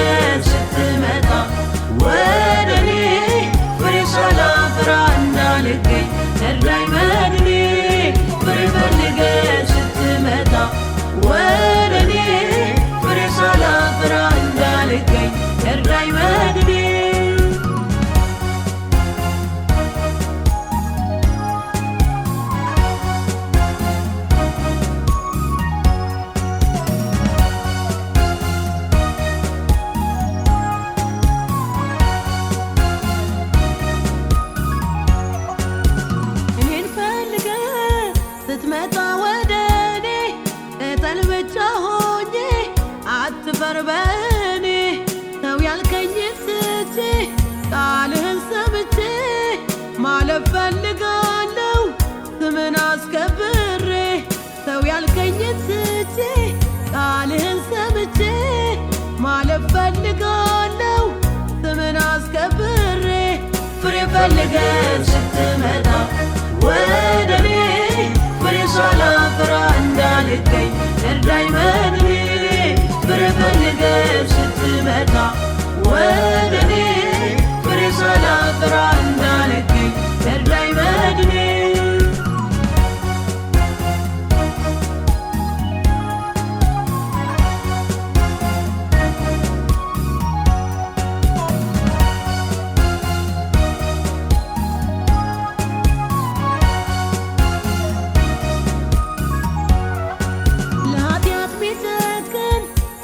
ፈልገህ ስትመጣ ወደኔ ፍሬ ሳላፈራ እንዳልገኝ እርዳኝ መድኔ ፍሬ ፈልገህ ስትመጣ ወደኔ ፍሬ ሳላፈራ እንዳልገኝ እርዳኝ መድኔ ስትመጣ ወደኔ እጠል ብቻ ሆኜ አትፈር በኔ ተው ያልከኝን ትቼ ቃልህን ሰምቼ ማለፍ ፈልጋለሁ ስምን አስከብሬ ተው ያልከኝን ትቼ ቃልህን ሰምቼ ማለፍ ፈልጋለሁ ስምን አስከብሬ ፍሬ ፈልገህ ስትመጣ ወደኔ ፍሬ ሳላፈራ እንዳልገኝ እርዳኝ መድኔ ፍሬ ፈልገህ ስትመጣ ወደኔ ፍሬ ሳላፈራ እንዳልገኝ እርዳኝ መድኔ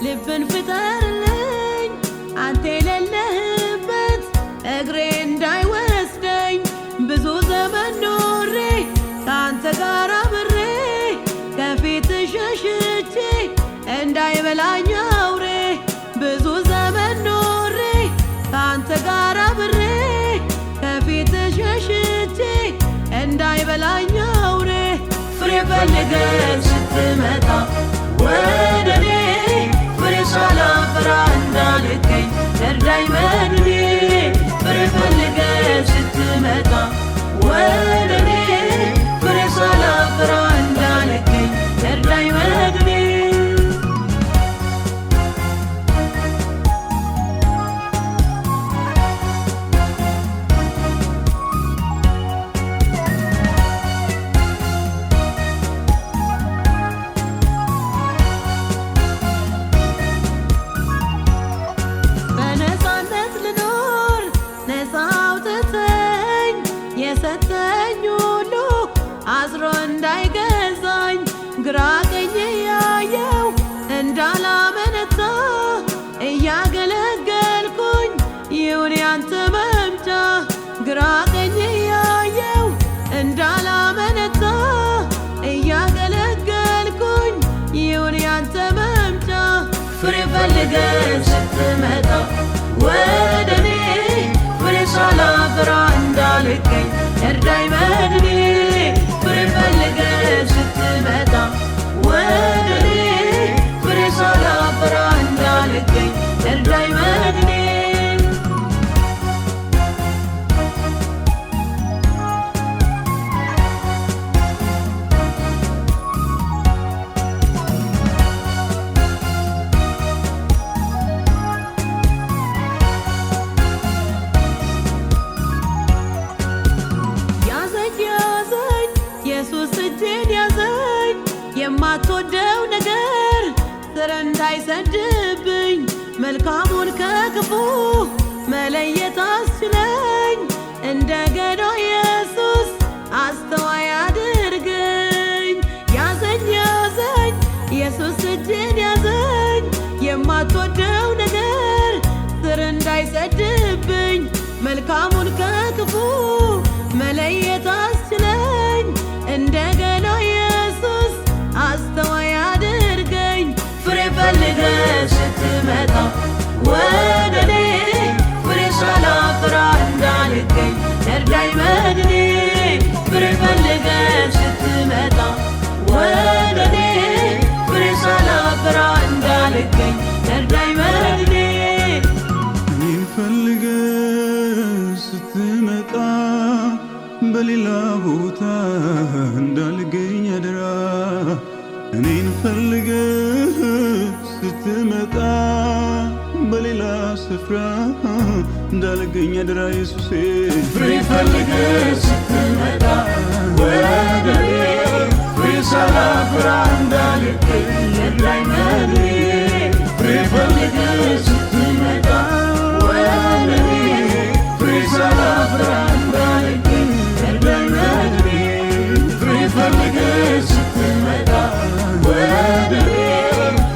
ልብን ፍጠርልኝ አንተ የሌለህበት እግሬ እንዳይወስደኝ ብዙ ዘመን ኖሬ ከአንተ ጋር አብሬ ከፊት ሸሽቼ እንዳይበላኝ አውሬ ብዙ ዘመን ኖሬ ከአንተ ጋር አብሬ ከፊት ሸሽቼ እንዳይበላኝ አውሬ ፍሬ ፈልገህ ስትመጣ ወደኔ ፍሬ ሳላፈራ እንዳልገኝ እርዳኝ መድኔ ፍሬ ፈልገህ ስትመጣ ወደኔ ፍሬ ሳላፈራ እንዳልገኝ እርዳኝ መድኔ የሰጠኝ ሁሉ አስሮ እንዳይገዛኝ ግራ ቀኝ ያየው እንዳላመነታ እያገለገልኩኝ ይሁን ያንተ መምጫ ግራ ቀኝ ያየው እንዳላመነታ እያገለገልኩኝ ይሁን ያንተ መምጫ ፍሬ ፈልገህ ስትመጣ ወደኔ ፍሬ ሳላፈራ እንዳልገኝ እርዳኝ መድኔ ፍሬ ፈልገህ ስትመጣ ወደኔ ፍሬ ሳላፈራ እንዳልገኝ እርዳኝ መድኔ ኢየሱስ እጄን ያዘኝ የማትወደው ነገር ስር እንዳይሰድብኝ መልካሙን ከክፉ መለየት አስችለኝ እንደገና ኢየሱስ አስተዋይ አድርገኝ ያዘኝ ኢየሱስ እጄን ያዘኝ የማትወደው ነገር ስር እንዳይሰድብኝ መልካሙን ከክፉ መለየት አስችለኝ እንደገና ኢየሱስ አስተዋይ አድርገኝ ፍሬ ፈልገህ ስትመጣ ወደኔ ፍሬ ሳላፈራ እንዳልገኝ እርዳኝ መድኔ ፍሬ ፈልገህ ስትመጣ ወደኔ ፍሬ ሳላፈራ እንዳልገኝ እርዳኝ መድኔ ፈልገህ ስትመጣ በሌላ ቦታ እንዳልገኝ አደራ እኔን ፈልገህ ስትመጣ በሌላ በሌላ ስፍራ እንዳልገኝ አደራ ኢየሱሴ ፍሬ ፈልገህ ስትመጣ ወደኔ ፍሬ ሳላፈራ እንዳልገኝ እርዳኝ መድኔ ፍሬ ፈልገህ ስትመጣ ወደኔ ፍሬ ሳላፈራ እንዳልገኝ እርዳኝ መድኔ ፍሬ ፈልገህ ስትመጣ ወደኔ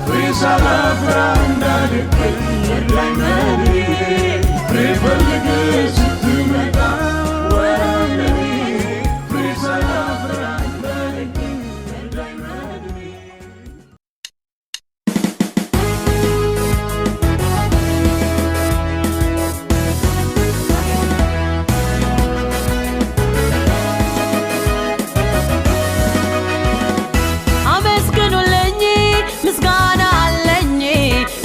ፍሬ ሳላፈራ እንዳልገኝ እርዳኝ መድኔ ፍሬ ፈልገህ ስትመጣ ወደኔ ፍሬ ሳላፈራ እንዳልገኝ እርዳኝ መድኔ አመስግኑልኝ ምስጋና አለኝ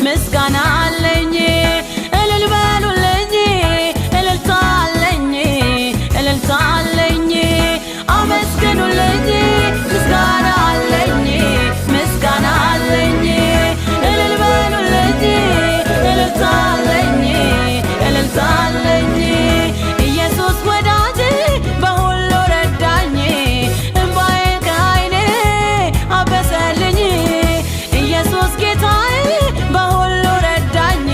ምስጋና አለኝ እልል በሉልኝ እልልታ አለኝ እልልታ አለኝ አመስግኑልኝ ምስጋና አለኝ ምስጋና አለኝ እልል በሉልኝ እልልታ አለኝ እልልታ አለኝ ኢየሱስ ወዳጄ በሁሉ ረዳኝ እንባዬ ከዓይኔ አበሰልኝ ኢየሱስ ጌታዬ በሁሉ ረዳኝ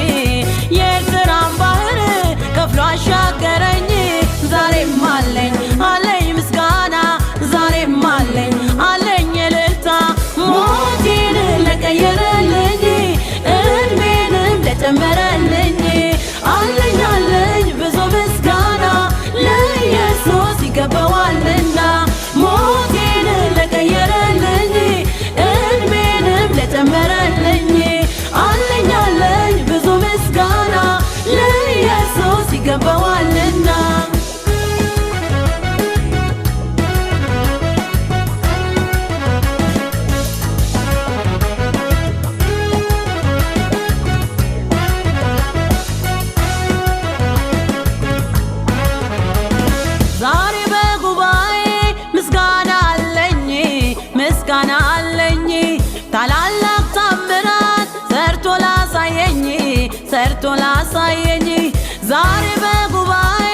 የኤርትራን ባህር ከፍሎ አሻገረኝ ዛሬም አለኝ አለኝ ምስጋና ዛሬም አለኝ አለኝ እልልታ ሞቴን ለቀየረልኝ እድሜንም ለጨመረልኝ አለኝ አለኝ ብዙ ምስጋና ለኢየሱስ ይገባዋልና ሞቴን ለቀየረልኝ እድሜንም ለጨመረልኝ አለኝ አለኝ ብዙ ምስጋና ለኢየሱስ ይገባዋልና ዛሬ በጉባኤ ምስጋና አለኝ ምስጋና አለኝ ታላላቅ ታምራት ሰርቶ ላሳየኝ ሰርቶ ላሳየኝ ዛሬ በጉባኤ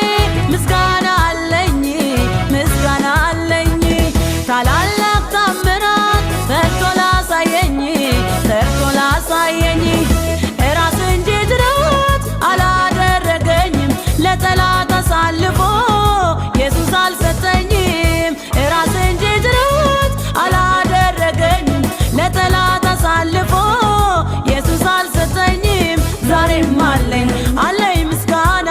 ምስጋና አለኝ ምስጋና አለኝ ታላላቅ ታምራት ሰርቶ ላሳየኝ ሰርቶ ላሳየኝ እራስ እንጂ ጅራት አላደረገኝም ለጠላት አሳልፎ ኢየሱስ አልሰጠኝም እራስ እንጂ ጅራት አላደረገኝም ለጠላት አሳልፎ ኢየሱስ አልሰጠኝም ዛሬም አለኝ አለኝ ምስጋና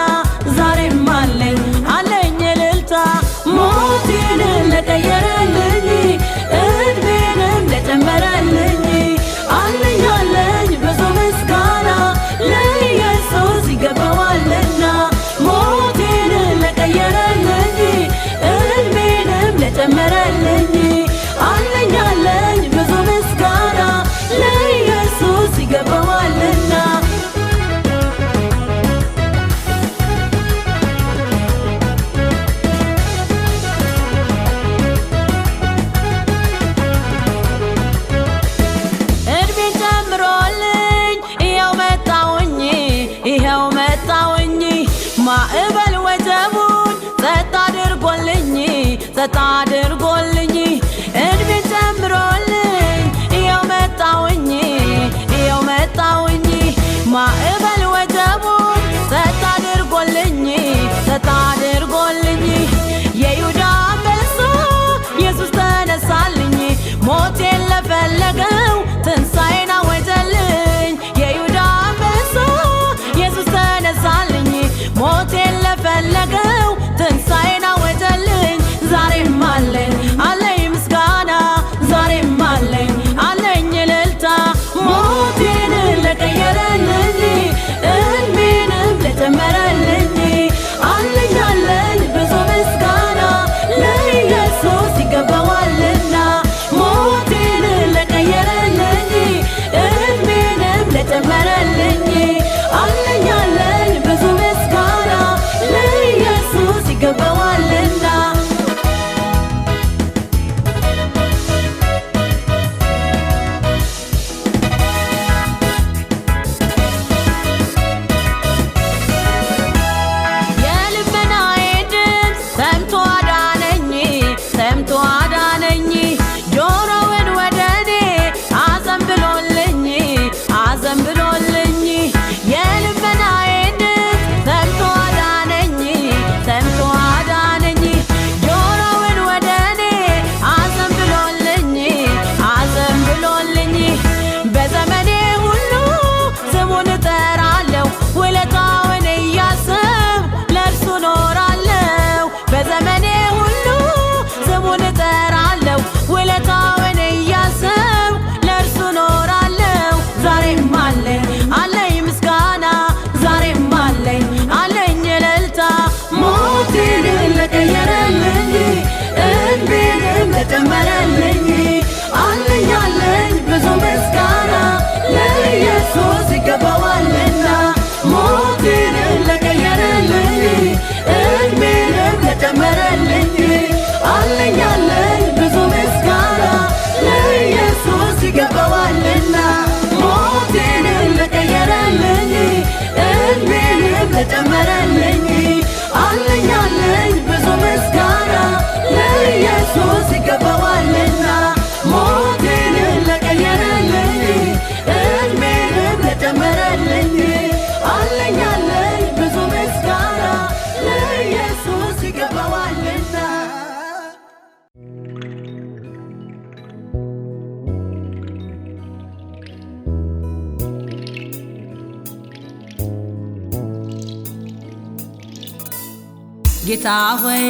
ጌታ ሆይ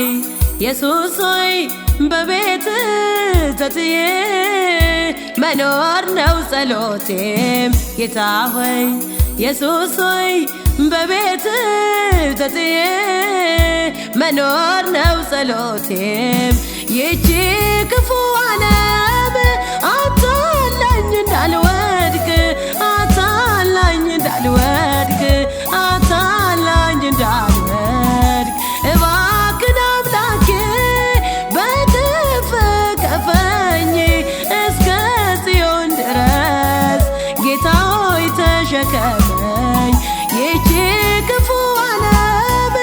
ኢየሱስ ሆይ በቤት ተጥዬ መኖር ነው ጸሎቴም ጌታ ሆይ ኢየሱስ ሆይ በቤት ተጥዬ መኖር ነው ጸሎቴም ይቺ ክፉ ዓለም አታላኝ እንዳልወድቅ አታላኝ እንዳልወድቅ አታላኝ እንዳልወድቅ እባክህ አምላኬ በክፍ ከፈኝ እስከ ጽዮን ድረስ ጌታ ሆይ ተሸከመኝ ይቺ ክፉ ዓለም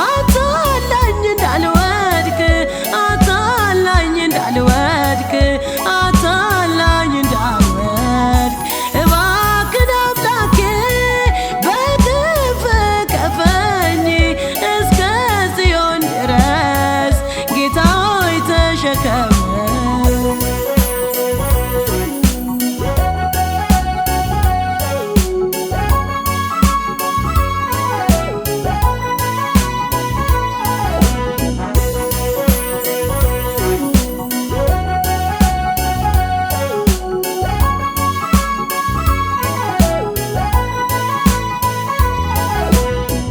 አታላኝ እንዳልወድቅ አታላኝ እንዳልወድቅ አታላኝ እንዳልወድቅ እባክህ አምላኬ በክፍ ከፈኝ እስከ ጽዮን ድረስ ጌታ ሆይ ተሸከመኝ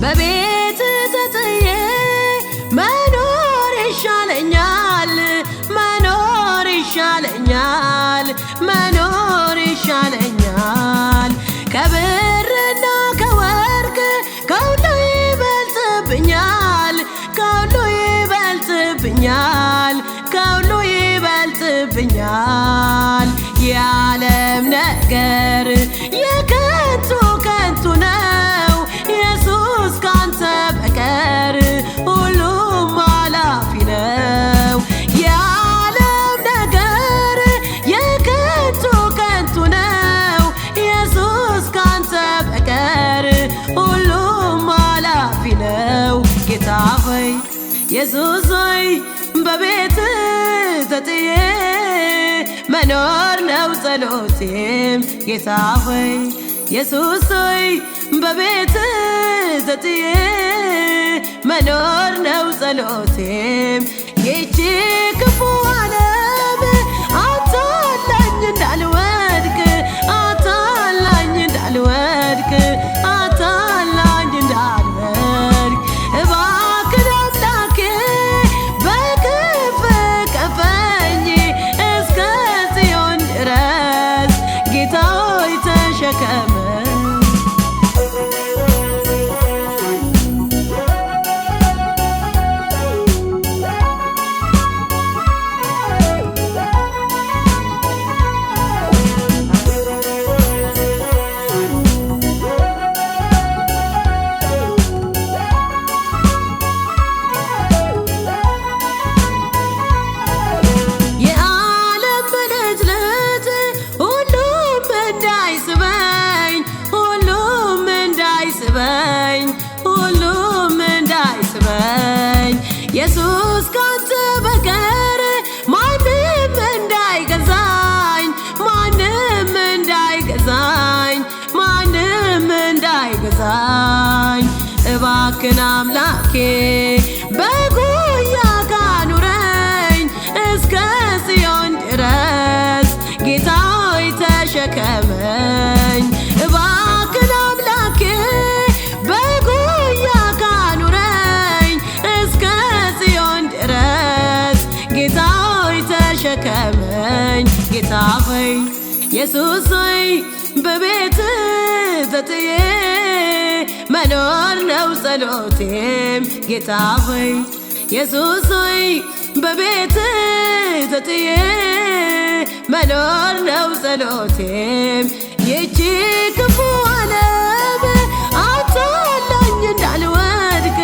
በቤት ተጥዬ መኖር ይሻለኛል መኖር ይሻለኛል መኖር ይሻለኛል ከብርና ከወርቅ ከሁሉ ይበልጥብኛል ከሁሉ ይበልጥብኛል ከሁሉ ይበልጥብኛል የዓለም ነገር የከንቱ ከንቱ ነው ኢየሱስ ካንተ በቀር ሁሉም አላፊ ነው የዓለም ነገር የከንቱ ከንቱ ነው ኢየሱስ ካንተ በቀር ሁሉም አላፊ ነው ጌታ ሆይ ኢየሱስ ሆይ በቤት ተጥዬ መኖር ነው ጸሎቴም ጌታ ሆይ ኢየሱስ ሆይ በቤት ተጥዬ መኖር ነው ጸሎቴም ይቺ ክፉ ዓለም አታላኝ እንዳልወድቅ አታላኝ እንዳልወድቅ አታላኝ እንዳልወድቅ እባክህ አምላኬ በክፍ ከፈኝ እስከ ጽዮን ድረስ ጌታ ሆይ ተሸከመኝ የዓለም ብልጭልጭ ሁሉም እንዳይስበኝ ሁሉም እንዳይስበኝ ሁሉም እንዳይስበኝ ኢየሱስ ካንተ በቀር ማንም እንዳይገዛኝ ማንም እንዳይገዛኝ ማንም እንዳይገዛኝ እባክህ አምላኬ በጉያ ካኑረኝ እስከ ጽዮን ድረስ ጌታ ሆይ ተሸከመኝ እባክህ አምላኬ በጉያ ካኑረኝ እስከ ጽዮን ድረስ ጌታ ሆይ ተሸከመኝ ጌታ ሆይ ኢየሱስ ሆይ በቤት ተጥዬ መኖር ነው ጸሎቴም ጌታ ሆይ ኢየሱስ ሆይ በቤት ተጥዬ መኖር ነው ጸሎቴም ይቺ ክፉ ዓለም አታላኝ እንዳልወድቅ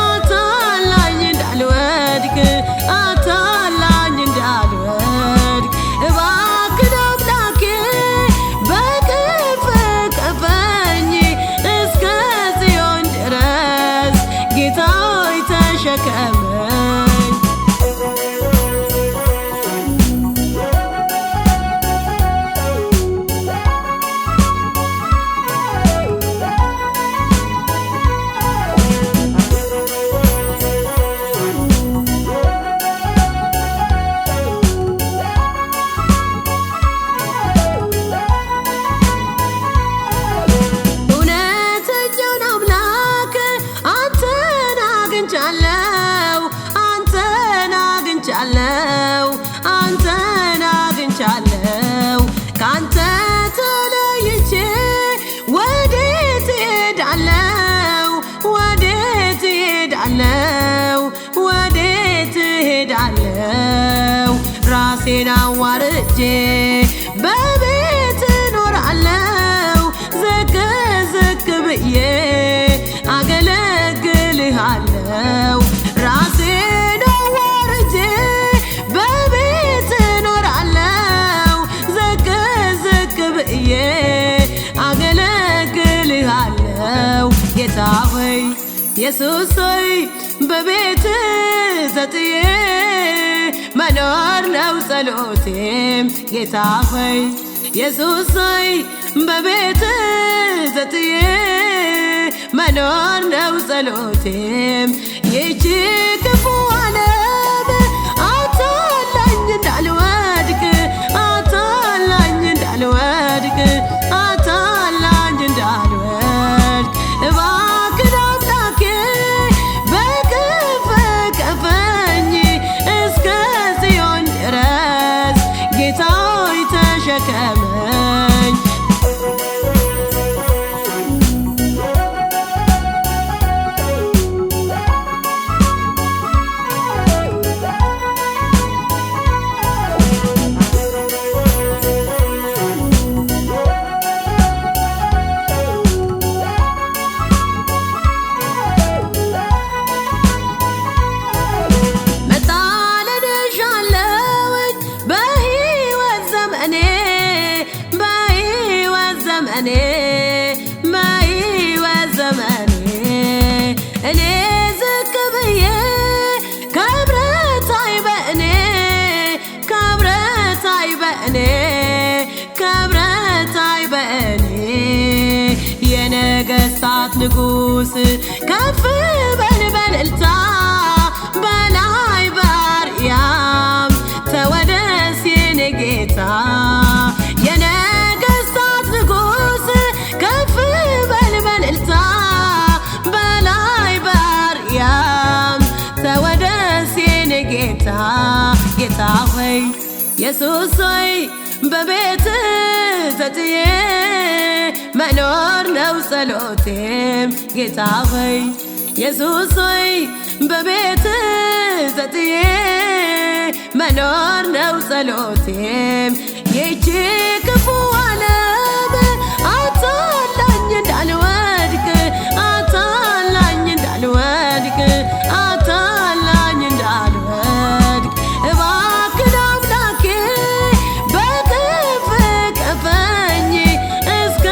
አታላኝ እንዳልወድቅ አታላኝ እንዳልወድቅ እባክህ አምላኬ በክፍ ከፈኝ እስከ ጽዮን ድረስ ጌታ ሆይ ተሸከመኝ ወርጄ በቤት እኖራለሁ ዝቅ ዝቅ ብዬ አገለግልሃለሁ ራሴን አዋርጄ በቤት እኖራለሁ ዝቅ ዝቅ ብዬ አገለግልሃለሁ ጌታ ሆይ ኢየሱስ ሆይ በቤት ዘጥዬ መኖር ነው ጸሎቴም ጌታ ሆይ ኢየሱስ ሆይ በቤት ዘጥዬ መኖር ነው ጸሎቴም ይህች ክፉ ዓለም አታላኝ እንዳልወድቅ አታላኝ እንዳልወድቅ አታላኝ እንዳልወድቅ እባክህ አምላኬ በክንፍ ቀፈኝ እስከ ጽዮን ድረስ ጌታ ሆይ ተሸከመኝ በሕይወት ዘመኔ እኔ ዝቅ ብዬ ከብረታይ በእኔ ከብረታይ በእኔ ከብረታይ በእኔ የነገሥታት ንጉሥ ከፍ በል በእልልታ በላይ በአርያም ተወደስ የኔ ጌታ ጌታ ሆይ ኢየሱስ ሆይ በቤት ዘጥዬ መኖር ነው ጸሎቴም ጌታ ሆይ ኢየሱስ ሆይ በቤት ዘጥዬ መኖር ነው ጸሎቴም ይህች ክፉ ዓለም አታላኝ እንዳልወድቅ አታላኝ እንዳልወድቅ አታላኝ እንዳልወድቅ እባክህ አምላኬ በክንፍ ቀፈኝ እስከ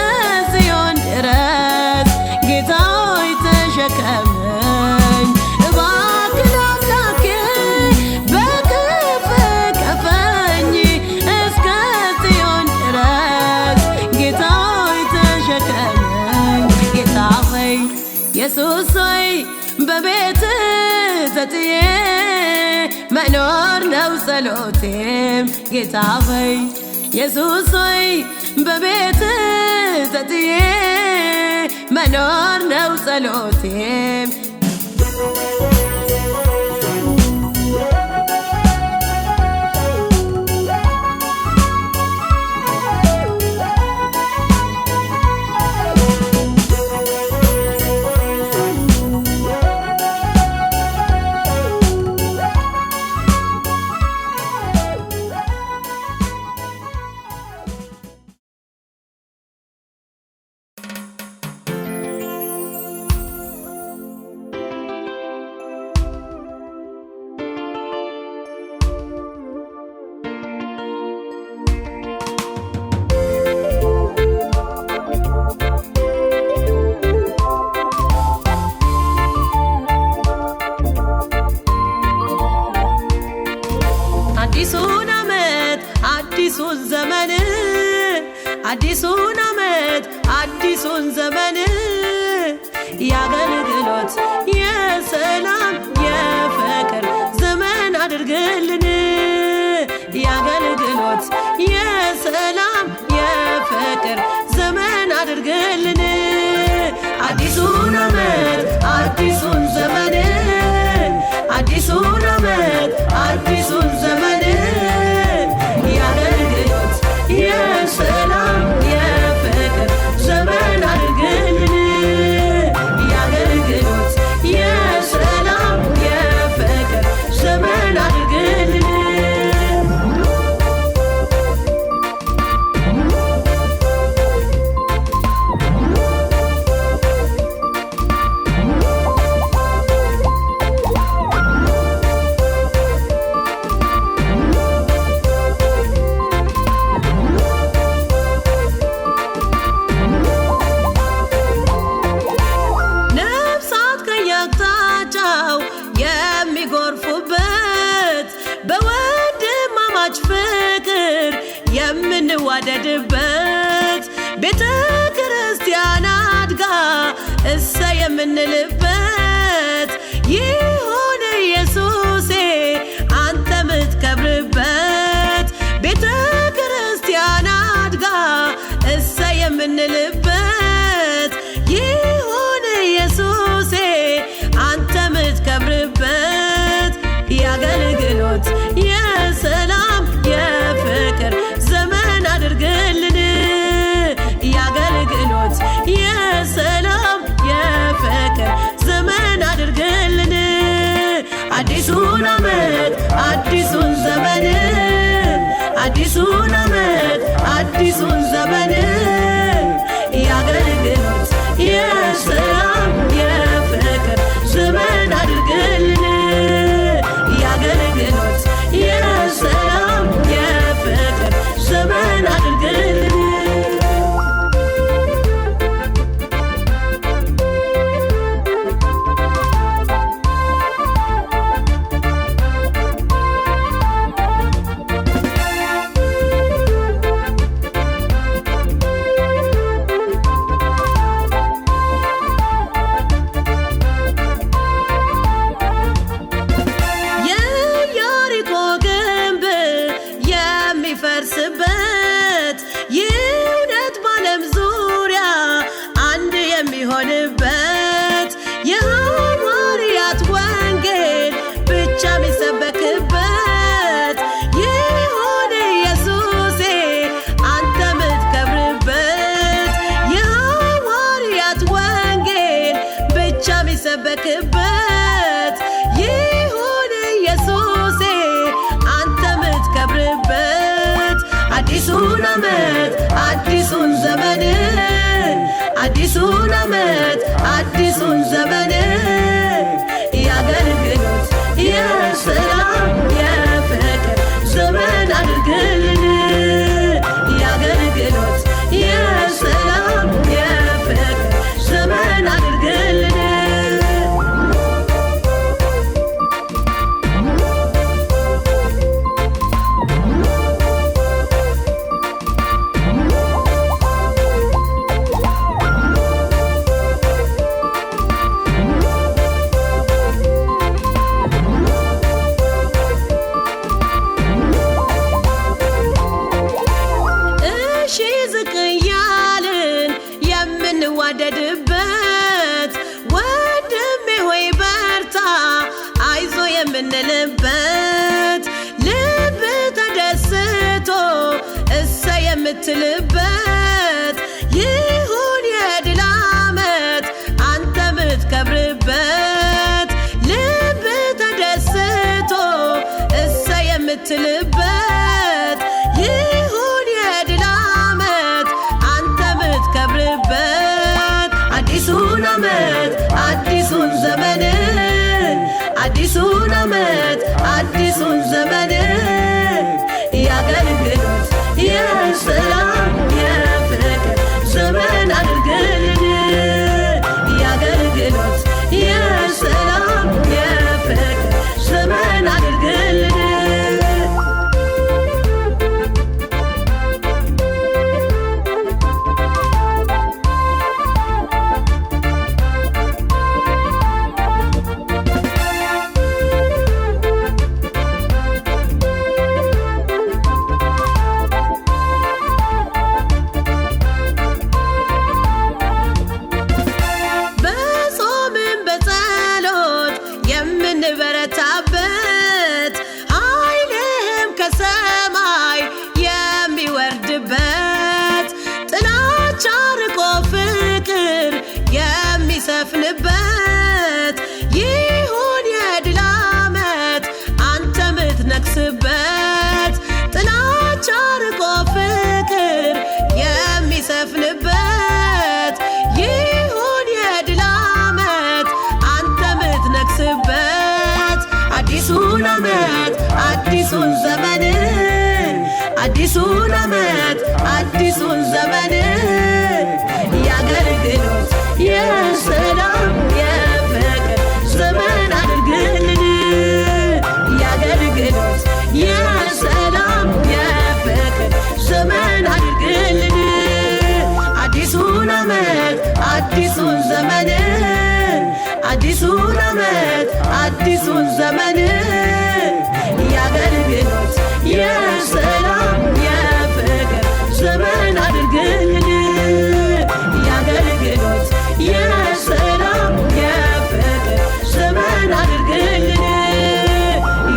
ጽዮን ድረስ ጌታ ሆይ ተሸከመኝ እባክህ አምላኬ በክንፍ ቀፈኝ እስከ ጽዮን ድረስ ጌታ ሆይ ተሸከመኝ ጌታ ሆይ ኢየሱስ ሆይ በቤት ዘጥዬ መኖር ነው ጸሎቴም ጌታ ሆይ ኢየሱስ ሆይ በቤት ዘጥዬ መኖር ነው ጸሎቴም አዲሱን ዓመት አዲሱን ዘመን የአገልግሎት የሰላም የፍቅር ዘመን አድርግልን የአገልግሎት የሰላም የፍቅር ዘመን አድርግልን አዲሱን ዓመት አዲሱን ዘመን አዲሱን ዓመት አዲሱን ዘመን የአገልግሎት የሰላም የፍቅር ዘመን አድርግልን የምንዋደድበት ቤተ ክርስቲያን አድጋ እሰይ የምንልበት ይሁን ኢየሱሴ አንተ ምትከብርበት ቤተ ክርስቲያን አድጋ እሰይ የምንልበት ይሁን ኢየሱሴ አንተ ምትከብርበት የአገልግሎት የሰላም የፍቅር ዘመን አድርግልን የአገልግሎት የሰላም የፍቅር ዘመን አድርግልን አዲሱን ዓመት አዲሱን ዘመን አዲሱን ዓመት አዲሱን ዘመን የአገልግሎት የሰላም የፍቅር ዘመን አድርግልን የአገልግሎት የሰላም የፍቅር ዘመን አድርግልን ፈርስበት የእውነት ባለም ዙሪያ አንድ የሚሆንበት የሐዋርያት ወንጌል ብቻ የሚሰበክበት ይሁን ኢየሱሴ አንተ ምትከብርበት የሐዋርያት ወንጌል ብቻ የሚሰበክበት ይሁን ኢየሱሴ አንተ ምትከብርበት አዲሱን ዓመት አዲሱን ዘመን አዲሱን ዓመት አዲሱን ዘመን የአገልግሎት የሰላም የፍቅር ዘመን አድርግልን የአገልግሎት የሰላም የፍቅር ዘመን አድርግልን የምንዋደድበት ወንድሜ ሆይ በርታ አይዞ የምንልበት ልብ ተደስቶ እሰይ የምትልበት ይሁን የድል ዓመት አንተ ምትከብርበት ልብ ተደስቶ እሰይ የምትልበት ይሁን የድል ዓመት አንተ ምትከብርበት አዲሱን ዓመት አዲሱን ዘመን አዲሱን ዓመት አዲሱን ዘመን የአገልግሎት የሰላም የፍቅር ዘመን አድርግልን የአገልግሎት የሰላም የፍቅር ዘመን አድርግልን የምንበረታበት ኃይልህም ከሰማይ የሚወርድበት ጥላቻ ርቆ ፍቅር የሚሰፍንበት ይሁን የድል ዓመት አንተ ምትነግስበት ጥላቻ ርቆ ፍቅር የሚሰፍንበት ይሁን የድል ዓመት አንተ ምትነግስበት አዲሱን ዓመት አዲሱን ዘመን አዲሱን ዓመት አዲሱን ዘመን የአገልግሎት የሰላም የፍቅር ዘመን አድርግልን የአገልግሎት የሰላም የፍቅር ዘመን አድርግልን አዲሱን ዓመት አዲሱን ዘመን የአገልግሎት የሰላም የፍቅር ዘመን አድርግልን። የአገልግሎት የሰላም የፍቅር ዘመን አድርግልን።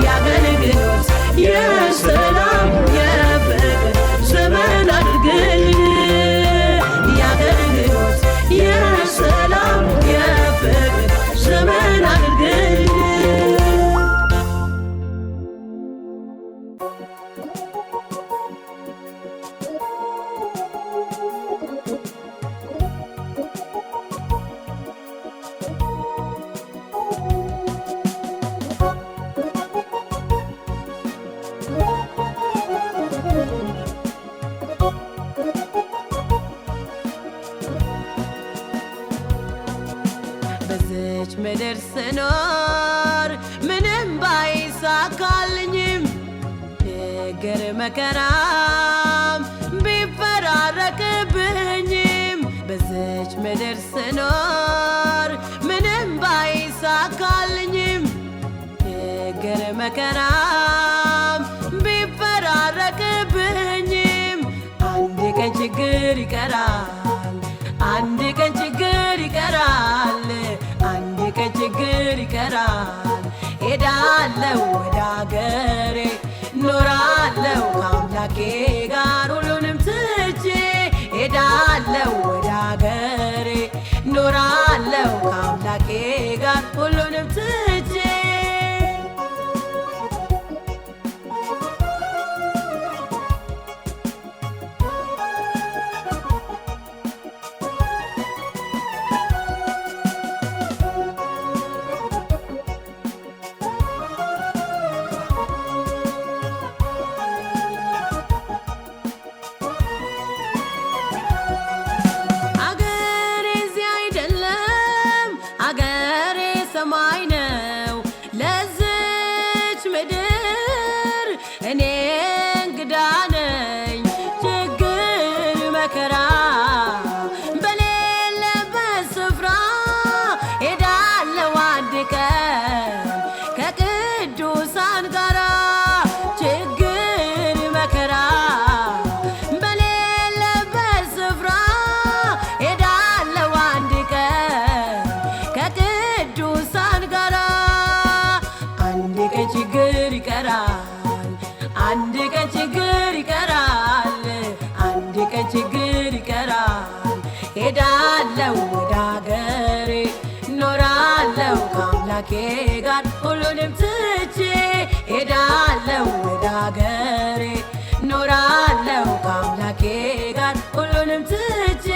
የአገልግሎት የሰላም የፍቅር ዘመን አድርግልን። የአገልግሎት የሰላም የፍቅር ዘመን አድርግልን። በዚች ምድር ስኖር ምንም ባይሳካልኝም ችግር መከራም ቢፈራረቅብኝም በዚች ምድር ስኖር ምንም ባይሳካልኝም ችግር መከራም ቢፈራረቅብኝም አንድ ቀን ችግር ይቀራል፣ አንድ ቀን ችግር ይቀራል፣ አንድ ቀን ችግር ይቀራል። ሄዳለሁ ወደ አገሬ ኖራለሁ ከአምላኬ ጋር ሁሉንም ትቼ ሄዳለሁ ወደ አገሬ ኖራለሁ ከአምላኬ ጋር ሁሉንም ትቼ ሰማይ ነው ለዚች ምድር እኔ እንግዳ ነኝ። ችግር መከራ በሌለበት ስፍራ ሄዳለሁ አንድ ቀን ከቅዱሳን ጋራ። ችግር መከራ በሌለበት ስፍራ ሄዳለሁ አንድ ቀን ከቅዱሳን ጋራ። አንድ ቀን ችግር ይቀራል፣ አንድ ቀን ችግር ይቀራል፣ አንድ ቀን ችግር ይቀራል። ሄዳለሁ ወደ አገሬ ኖራለሁ ከአምላኬ ጋር ሁሉንም ትቼ ሄዳለሁ ወደ አገሬ ኖራለሁ ከአምላኬ ጋር ሁሉንም ትቼ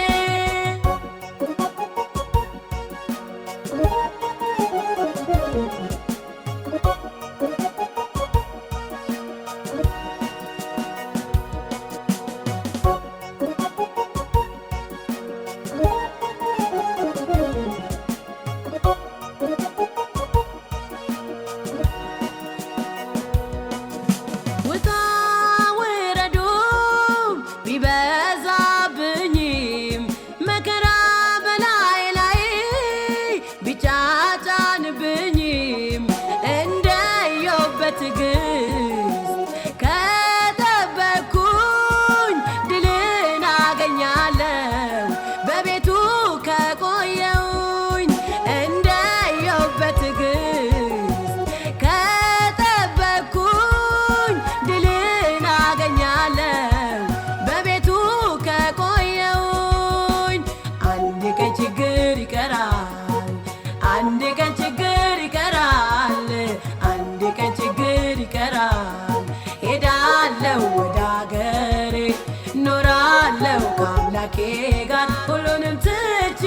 ቢበዛብኝም መከራ በላይ ላይ ቢጫጫንብኝም እንደ ኢዮብ በትዕግስት ከጠበቅኩኝ ድልን አገኛለሁ በቤቱ ከቆየሁኝ። እንደ ኢዮብ በትዕግስት ከጠበቅኩኝ ድልን አገኛለሁ በቤቱ ከቆየሁኝ። አንድ ቀን ችግር ይቀራል፣ አንድ ቀን ችግር ይቀራል፣ አንድ ቀን ችግር ይቀራል። ሄዳለሁ ወደ አገሬ ኖራለሁ ከአምላኬ ጋር ሁሉንም ትቼ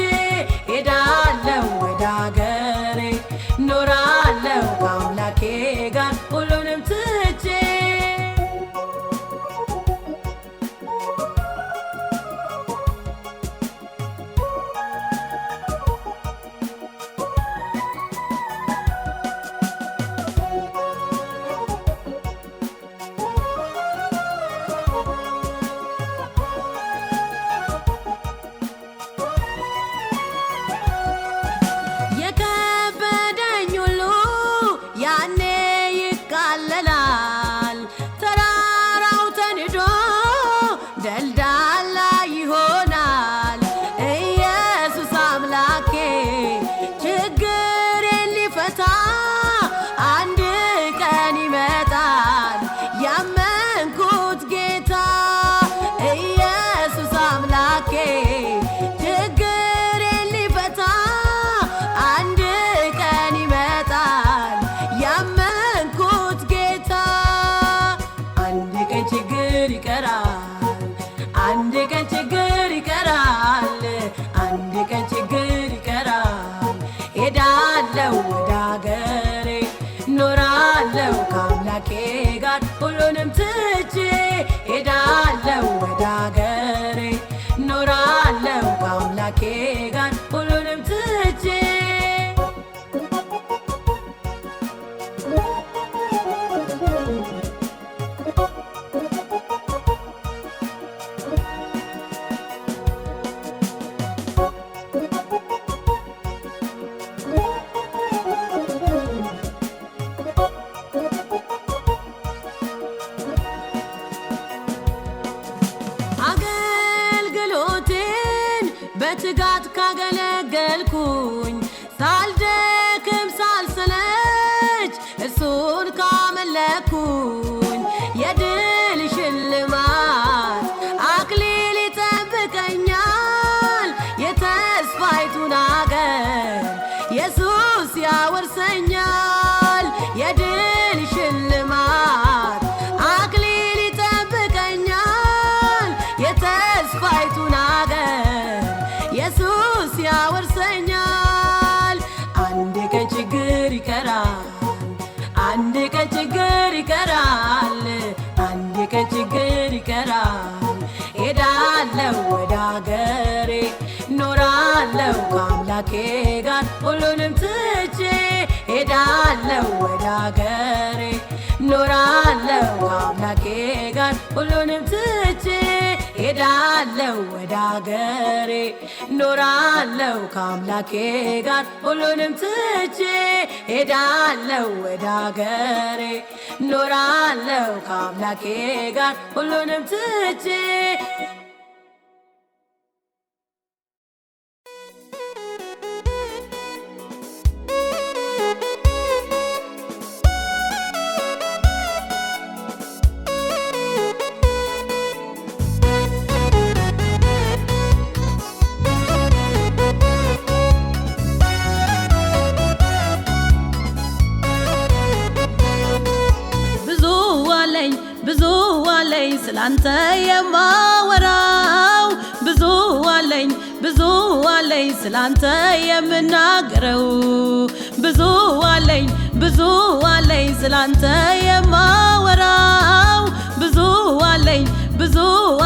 ሄዳለሁ ወደ አገሬ ኖራለሁ ከአምላኬ ጋር ሁሉንም ትቼ ሄዳለሁ ወደ አገሬ ኖራለሁ ከአምላኬ ጋር ሁሉንም ትቼ ሄዳለሁ ወደ አገሬ ኖራለሁ ከአምላኬ ጋር ሁሉንም ትቼ በትጋት ካገለገልኩኝ ሳልደክም ሳልሰለች እሱን ካመለኩኝ የድል ሽልማት አክሊል ይጠብቀኛል የተስፋይቱን አገር ኢየሱስ ያወርሰኛል የድል ሽልማት አክሊል ይጠብቀኛል የተስፋይቱን አገር ኢየሱስ ያወርሰኛል አንድ ቀን ችግር ይቀራል አንድ ቀን ችግር ይቀራል አንድ ቀን ችግር ይቀራል ሄዳለሁ ወደ አገሬ ኖራለሁ ከአምላኬ ጋር ሁሉንም ትቼ ሄዳለሁ ወደ አገሬ ኖራለሁ ከአምላኬ ጋር ሁሉንም ትቼ ሄዳለሁ ወደ አገሬ ኖራለሁ ከአምላኬ ጋር ሁሉንም ትቼ ሄዳለሁ ወደ አገሬ ኖራለሁ ከአምላኬ ጋር ሁሉንም ትቼ ስላንተ የማወራው ብዙ አለኝ ስላንተ የምናገረው ብዙ አለኝ ስላንተ የማወራው ብዙ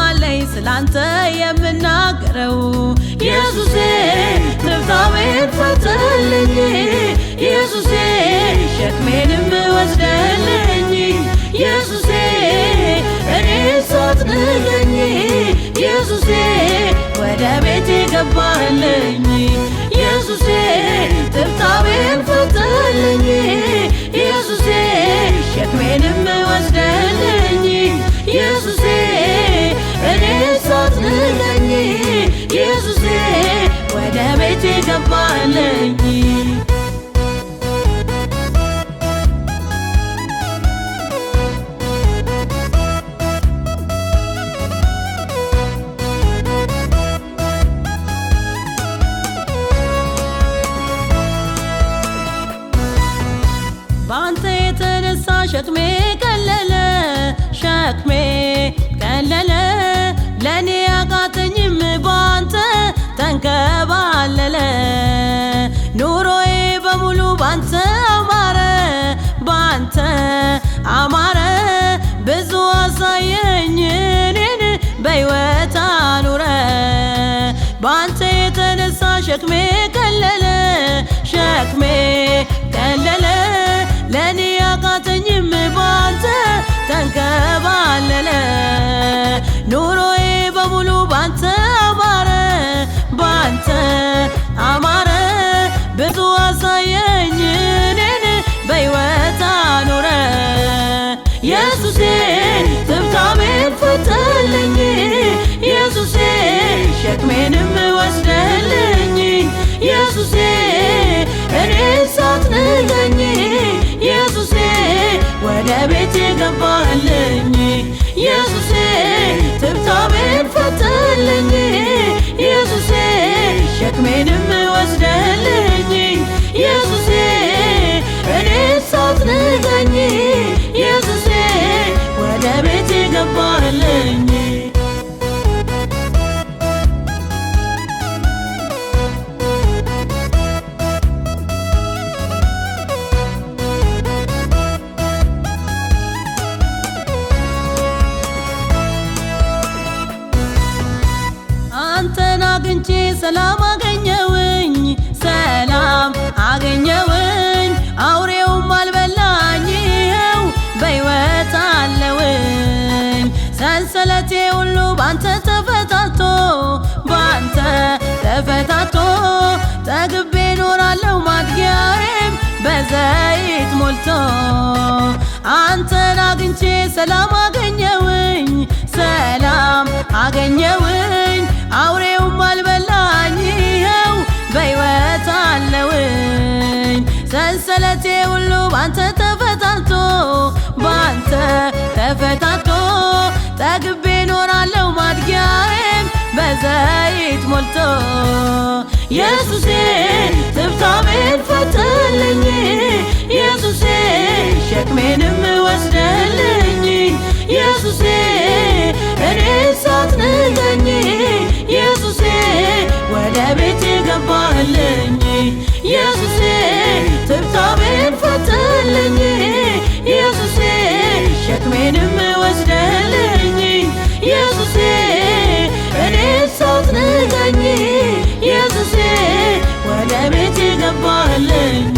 አለኝ ስላንተ የምናገረው ኢየሱሴ ትብታቤን ፈተልኝ ኢየሱሴ ሸክሜንም ወስደልኝ ኢየሱሴ እኔ ሳትንገኝ ኢየሱሴ ወደ ቤቴ ገባህልኝ ኢየሱሴ ትብታቤን ፈተልኝ ኢየሱሴ ሸክሜንም ወስደልኝ ኢየሱሴ እኔ ሳትንገኝ ኢየሱሴ ወደ ቤቴ ገባህልኝ ባንተ የተነሳ ሸክሜ ቀለለ ለኔ ያቃተኝም ባንተ ተንከባለለ ኑሮዬ በሙሉ ባንተ አማረ ብዙ አሳየኝ እኔን በሕይወት አኑረ ባንተ የተነሳ ሸክሜ ቀለለ ለኔ ያቃተኝም ባንተ ተንከባለለ ኑሮዬ በሙሉ ባንተ አማረ ብዙ አሳየኝ እኔን በሕይወት አኑረ ኢየሱሴ ትብታቤን ፈተልኝ ኢየሱሴ ሸክሜንም ወስደልኝ ኢየሱሴ እኔ ሳትንገኝ ኢየሱሴ ወደ ቤቴ ገባህልኝ ኢየሱሴ ትብታቤን ፈተልኝ ኢየሱሴ ሸክሜንም ወስደልኝ ኢየሱሴ እኔ ሳትንገኝ ኢየሱሴ ወደ ቤቴ ገባህልኝ አግኝቼ ሰላም አገኘውኝ ሰላም አገኘውኝ አውሬውም አልበላኝ ይኸው በሕይወት አለውኝ ሰንሰለቴ ሁሉ ባንተ ተፈታቶ ባንተ ተፈታቶ ጠግቤ ኖራለሁ ማድጊያዬም በዘይት ሞልቶ አንተን አግኝቼ ሰላም አገኘውኝ ሰላም አገኘውኝ አውሬውም አልበላኝ ይኸው በሕይወት አለውኝ ሰንሰለቴ ሁሉ ባንተ ተፈታቶ ባንተ ተፈታቶ ጠግቤ ኖራለሁ ማድጊያዬም በዘይት ሞልቶ ኢየሱሴ ትብታቤን ፈተልኝ ኢየሱሴ ሸክሜንም ወስደልኝ ኢየሱሴ እኔ ሳትንገኝ ኢየሱሴ ወደ ቤት ገባህልኝ ኢየሱሴ ትብታቤን ፈተልኝ ኢየሱሴ ሸክሜንም ወስደልኝ ኢየሱሴ እኔ ሳትንገኝ ኢየሱሴ ወደ ቤት ገባህልኝ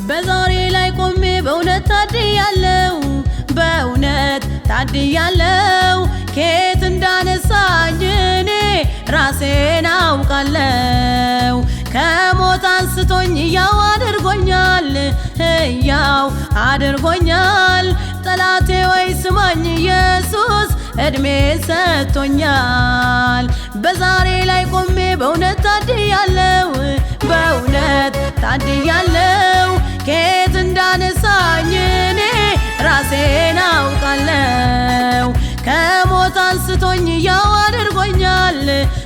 በዛሬ ላይ ቆሜ በእውነት ታድያለሁ በእውነት ታድያለሁ ከየት እንዳነሳኝ እኔ ራሴን አውቃለሁ ከሞት አንስቶኝ ሕያው አድርጎኛል ሕያው አድርጎኛል ጠላቴ ወይ ስማኝ ኢየሱስ እድሜ ሰጥቶኛል በዛሬ ላይ ቆሜ በእውነት ታድያለሁ በእውነት ታድያለሁ ከየት እንዳነሳኝ እኔ ራሴን አውቃለሁ ከሞት አንስቶኝ ሕያው አድርጎኛል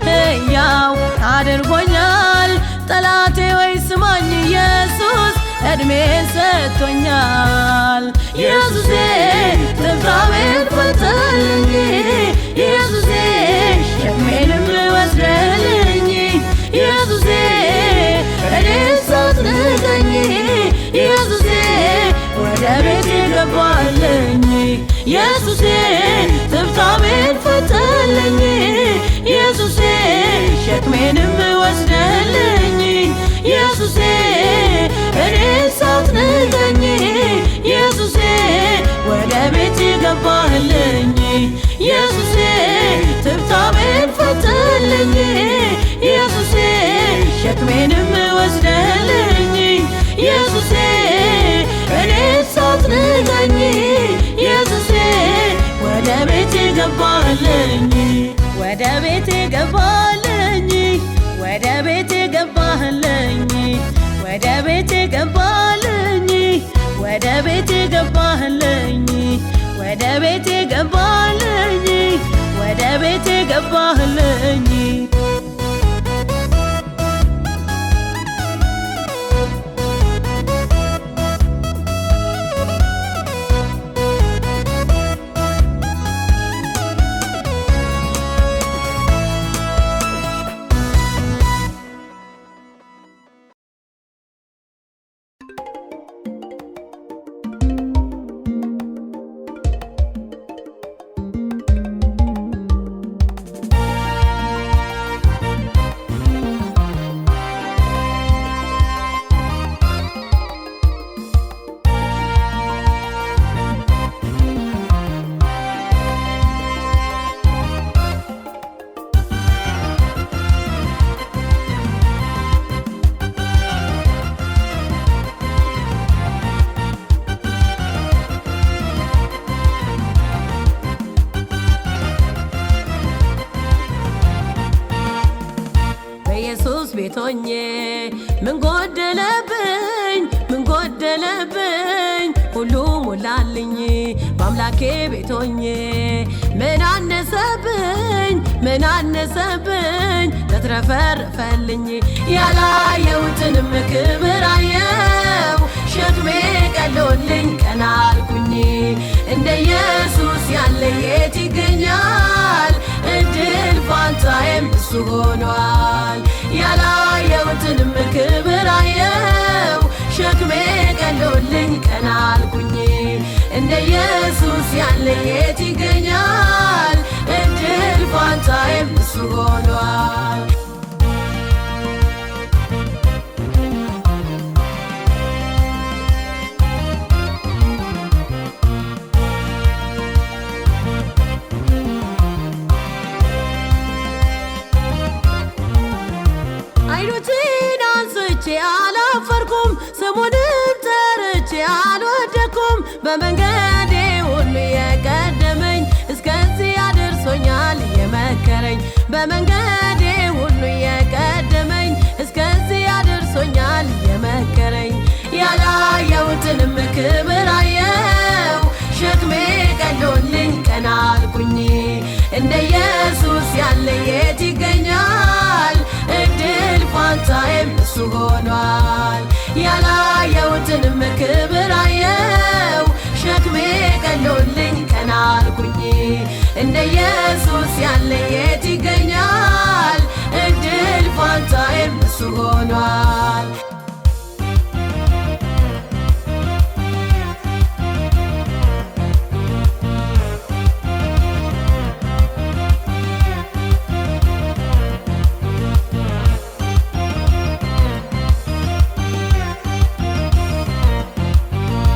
ሕያው አድርጎኛል ጠላቴ ወይ ስማኝ ኢየሱስ እድሜ ሰጥቶኛል ኢየሱሴ ትብታቤን ፈተልኝ ኢየሱሴ ሸክሜንም ወስደልኝ ኢየሱሴ እኔ ሳትንገኝ ኢየሱሴ ወደ ቤት ገባህልኝ ኢየሱሴ ትብታቤን ፈተልኝ ኢየሱሴ ሸክሜንም ወስደልኝ ኢየሱሴ እኔ ሳትንገኝ ኢየሱሴ ወደ ቤት ገባህልኝ ኢየሱሴ ትብታቤን ፈተልኝ ኢየሱሴ ሸክሜንም ወስደልኝ ኢየሱሴ እኔ ሳትንገኝ ኢየሱሴ ወደ ቤት ገባህልኝ ወደ ቤት ገባህልኝ ወደ ቤት ገባህልኝ ወደ ቤት ገባህልኝ ወደ ቤት ገባህልኝ ወደ ቤት ገባህልኝ ወደ ቤት ገባህልኝ ቤቶኜ ምን ጎደለብኝ ምን ጎደለብኝ ሁሉ ሞላልኝ በአምላኬ ቤቶኜ ምን አነሰብኝ ምን አነሰብኝ ተትረፈረፈልኝ ያላየሁትንም ክብር አየሁ ሸክሜ ቀሎልኝ ቀና አልኩኝ እንደ ኢየሱስ ያለ የት ይገኛል? እድል ፋንታዬም እሱ ሆኗል። ያላየሁትንም ክብር አየው ሸክሜ ቀሎልኝ ቀና አልኩኝ። እንደ ኢየሱስ ያለ የት ይገኛል? እድል ፋንታዬም እሱ ሆኗል። አይኖቼን አንስቼ አላፈርኩም፣ ስሙንም ጠርቼ አልወደኩም። በመንገዴ ሁሉ የቀደመኝ እስከዚህ አድርሶኛል የመከረኝ። በመንገዴ ሁሉ የቀደመኝ እስከዚህ አድርሶኛል የመከረኝ። ያላየሁትንም ክብር አየው ሸክሜ ቀሎልኝ ቀና አልኩኝ። እንደ ኢየሱስ ያለ የት ይገኛል? እድል ፋንታዬም እሱ ሆኗል። ያላየሁትንም ክብር አየው ሸክሜ ቀሎልኝ ቀና አልኩኝ። እንደ ኢየሱስ ያለ የት ይገኛል? እድል ፋንታዬም እሱ ሆኗል።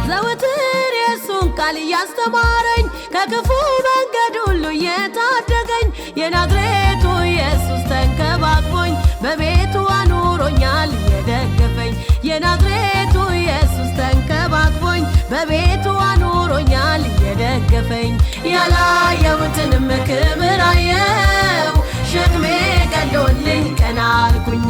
ዘወትር የሱን ቃል እያስተማረኝ ከክፉ መንገድ ሁሉ የታደገኝ የናዝሬቱ ኢየሱስ ተንከባክቦኝ በቤቱ አኑሮኛል የደገፈኝ። የናዝሬቱ ኢየሱስ ተንከባክቦኝ በቤቱ አኑሮኛል የደገፈኝ። ያላየሁትንም ክብር አየው ሸክሜ ቀሎልኝ ቀና አልኩኝ።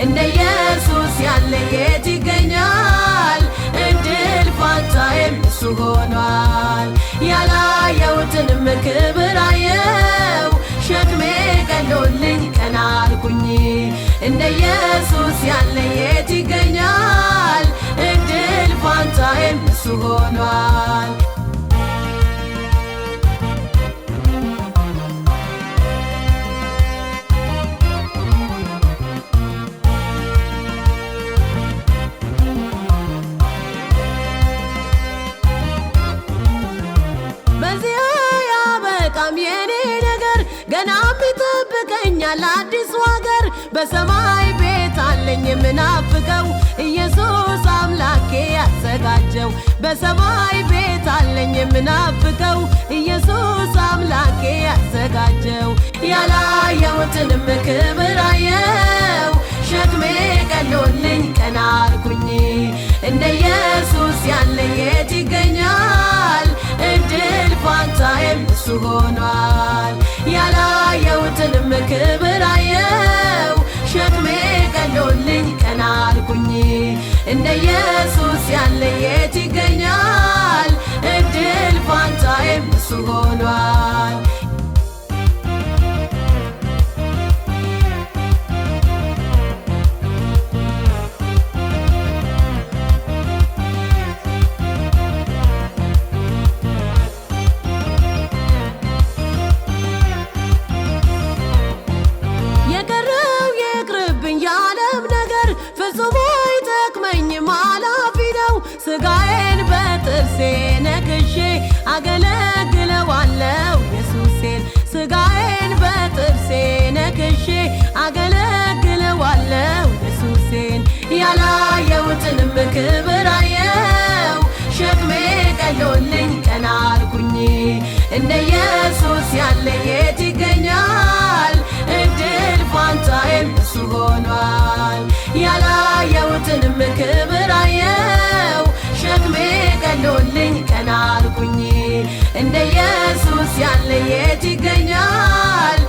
እንደ ኢየሱስ ያለ የት ይገኛል? እድል ፋንታዬም እሱ ሆኗል። ያላየሁትንም ክብር አየው ሸክሜ ቀሎልኝ ቀና አልኩኝ። እንደ ኢየሱስ ያለ የት ይገኛል? እድል ፋንታዬም እሱ ሆኗል። የኔ ነገር ገናም ይጠብቀኛል አዲስ ሀገር። በሰማይ ቤት አለኝ የምናፍቀው ኢየሱስ አምላኬ ያዘጋጀው። በሰማይ ቤት አለኝ የምናፍቀው ኢየሱስ አምላኬ ያዘጋጀው። ያላየሁትንም ክብር አየው ሸክሜ ቀሎልኝ ቀና አልኩኝ። እንደ ኢየሱስ ያለ የት ይገኛል? እድል ፋንታዬም እሱ ሆኗል። ያላየሁትንም ክብር አየው ሸክሜ ቀሎልኝ ቀና አልኩኝ። እንደ ኢየሱስ ያለ የት ይገኛል? እድል ፋንታዬም እሱ ሆኗል። ስጋዬን በጥርሴ ነክሼ አገለግለዋለሁ ኢየሱሴን። ስጋዬን በጥርሴ ነክሼ አገለግለዋለሁ ኢየሱሴን። ያላየሁትንም ክብር አየው ሸክሜ ቀሎልኝ ቀና አልኩኝ። እንደ ኢየሱስ ያለ የት ይገኛል? እድል ፋንታዬም እሱ ሆኗል። ያላየሁትንም ክብር አየው ሸክሜ ቀሎልኝ ቀና አልኩኝ። እንደ ኢየሱስ ያለ የት ይገኛል?